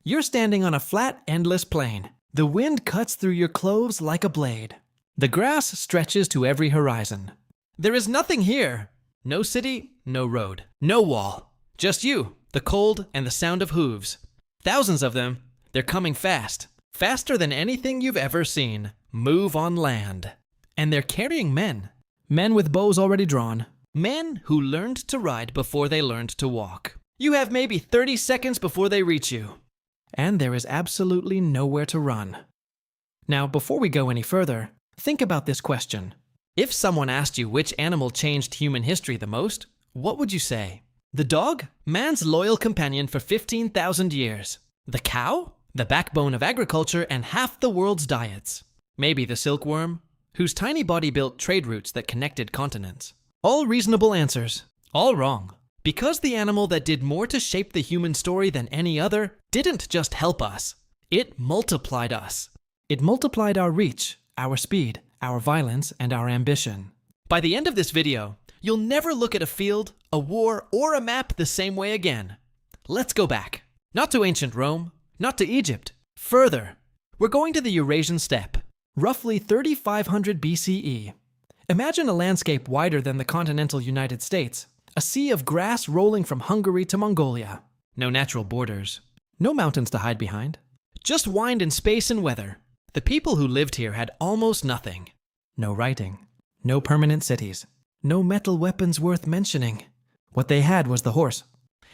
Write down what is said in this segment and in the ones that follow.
You're standing on a flat, endless plain. The wind cuts through your clothes like a blade. The grass stretches to every horizon. There is nothing here. No city, no road, no wall. Just you, the cold, and the sound of hooves. Thousands of them. They're coming fast. Faster than anything you've ever seen. Move on land. And they're carrying men. Men with bows already drawn. Men who learned to ride before they learned to walk. You have maybe 30 seconds before they reach you. And there is absolutely nowhere to run. Now, before we go any further, think about this question. If someone asked you which animal changed human history the most, what would you say? The dog? Man's loyal companion for 15,000 years. The cow? The backbone of agriculture and half the world's diets. Maybe the silkworm, whose tiny body built trade routes that connected continents. All reasonable answers. All wrong. Because the animal that did more to shape the human story than any other didn't just help us. It multiplied us. It multiplied our reach, our speed, our violence, and our ambition. By the end of this video, you'll never look at a field, a war, or a map the same way again. Let's go back. Not to ancient Rome, not to Egypt. Further, we're going to the Eurasian Steppe, roughly 3500 BCE. Imagine a landscape wider than the continental United States, a sea of grass rolling from Hungary to Mongolia. No natural borders, no mountains to hide behind. Just wind in space and weather. The people who lived here had almost nothing. No writing, no permanent cities, no metal weapons worth mentioning. What they had was the horse.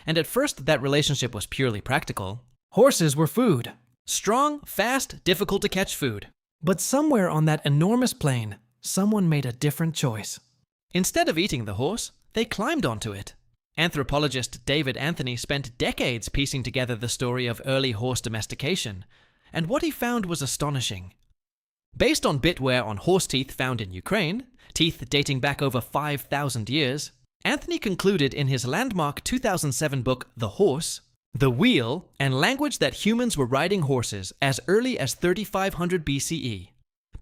And at first that relationship was purely practical. Horses were food. Strong, fast, difficult to catch food. But somewhere on that enormous plain, someone made a different choice. Instead of eating the horse, they climbed onto it. Anthropologist David Anthony spent decades piecing together the story of early horse domestication, and what he found was astonishing. Based on bitware on horse teeth found in Ukraine, teeth dating back over 5,000 years, Anthony concluded in his landmark 2007 book, The Horse, the wheel, and language that humans were riding horses as early as 3500 BCE.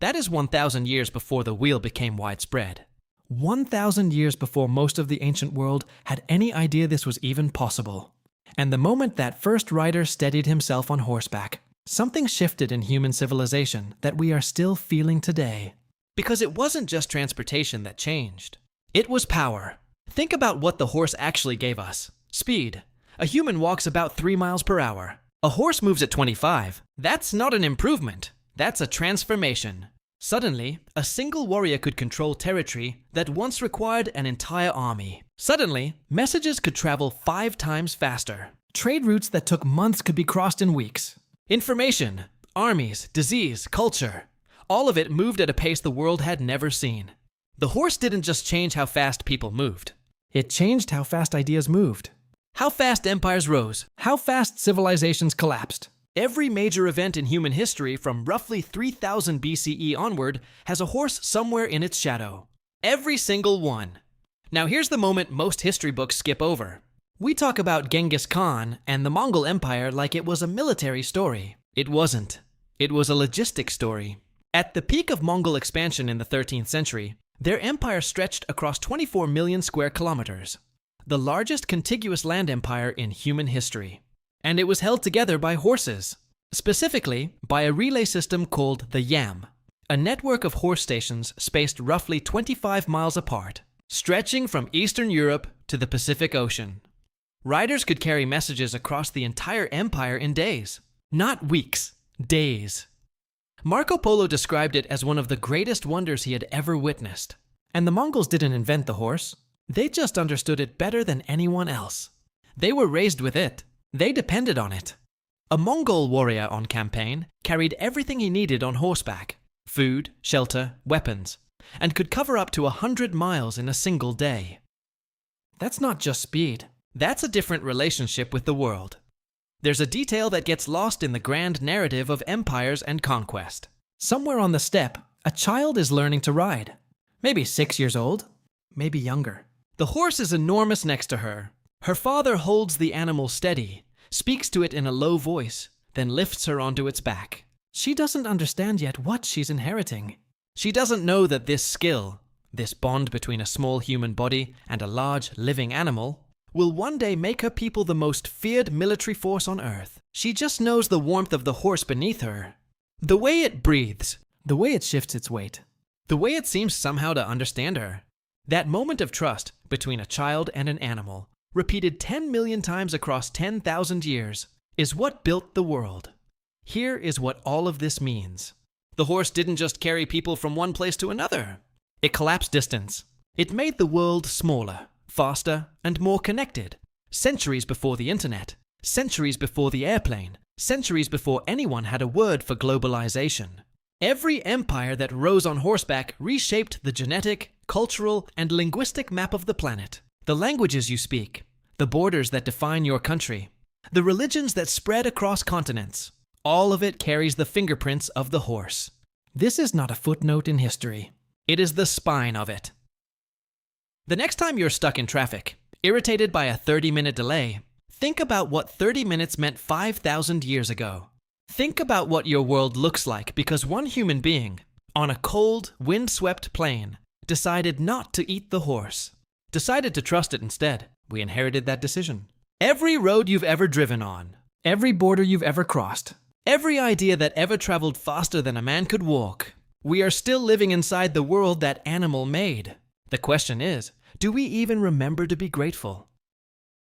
That is 1,000 years before the wheel became widespread. 1,000 years before most of the ancient world had any idea this was even possible. And the moment that first rider steadied himself on horseback, something shifted in human civilization that we are still feeling today. Because it wasn't just transportation that changed. It was power. Think about what the horse actually gave us. Speed. A human walks about 3 miles per hour. A horse moves at 25. That's not an improvement. That's a transformation. Suddenly, a single warrior could control territory that once required an entire army. Suddenly, messages could travel 5 times faster. Trade routes that took months could be crossed in weeks. Information, armies, disease, culture. All of it moved at a pace the world had never seen. The horse didn't just change how fast people moved. It changed how fast ideas moved. How fast empires rose. How fast civilizations collapsed. Every major event in human history from roughly 3000 BCE onward has a horse somewhere in its shadow. Every single one. Now here's the moment most history books skip over. We talk about Genghis Khan and the Mongol Empire like it was a military story. It wasn't. It was a logistic story. At the peak of Mongol expansion in the 13th century, their empire stretched across 24 million square kilometers, the largest contiguous land empire in human history. And it was held together by horses, specifically by a relay system called the Yam, a network of horse stations spaced roughly 25 miles apart, stretching from Eastern Europe to the Pacific Ocean. Riders could carry messages across the entire empire in days, not weeks, days. Marco Polo described it as one of the greatest wonders he had ever witnessed. And the Mongols didn't invent the horse. They just understood it better than anyone else. They were raised with it. They depended on it. A Mongol warrior on campaign carried everything he needed on horseback: food, shelter, weapons, and could cover up to 100 miles in a single day. That's not just speed. That's a different relationship with the world. There's a detail that gets lost in the grand narrative of empires and conquest. Somewhere on the steppe, a child is learning to ride. Maybe 6 years old, maybe younger. The horse is enormous next to her. Her father holds the animal steady, speaks to it in a low voice, then lifts her onto its back. She doesn't understand yet what she's inheriting. She doesn't know that this skill, this bond between a small human body and a large, living animal, will one day make her people the most feared military force on Earth. She just knows the warmth of the horse beneath her, the way it breathes, the way it shifts its weight, the way it seems somehow to understand her. That moment of trust between a child and an animal, repeated 10 million times across 10,000 years, is what built the world. Here is what all of this means. The horse didn't just carry people from one place to another. It collapsed distance. It made the world smaller, faster, and more connected. Centuries before the internet, centuries before the airplane, centuries before anyone had a word for globalization. Every empire that rose on horseback reshaped the genetic, cultural, and linguistic map of the planet. The languages you speak, the borders that define your country, the religions that spread across continents, all of it carries the fingerprints of the horse. This is not a footnote in history. It is the spine of it. The next time you're stuck in traffic, irritated by a 30-minute delay, think about what 30 minutes meant 5,000 years ago. Think about what your world looks like because one human being, on a cold, windswept plain, decided not to eat the horse. Decided to trust it instead. We inherited that decision. Every road you've ever driven on, every border you've ever crossed, every idea that ever traveled faster than a man could walk, we are still living inside the world that animal made. The question is, do we even remember to be grateful?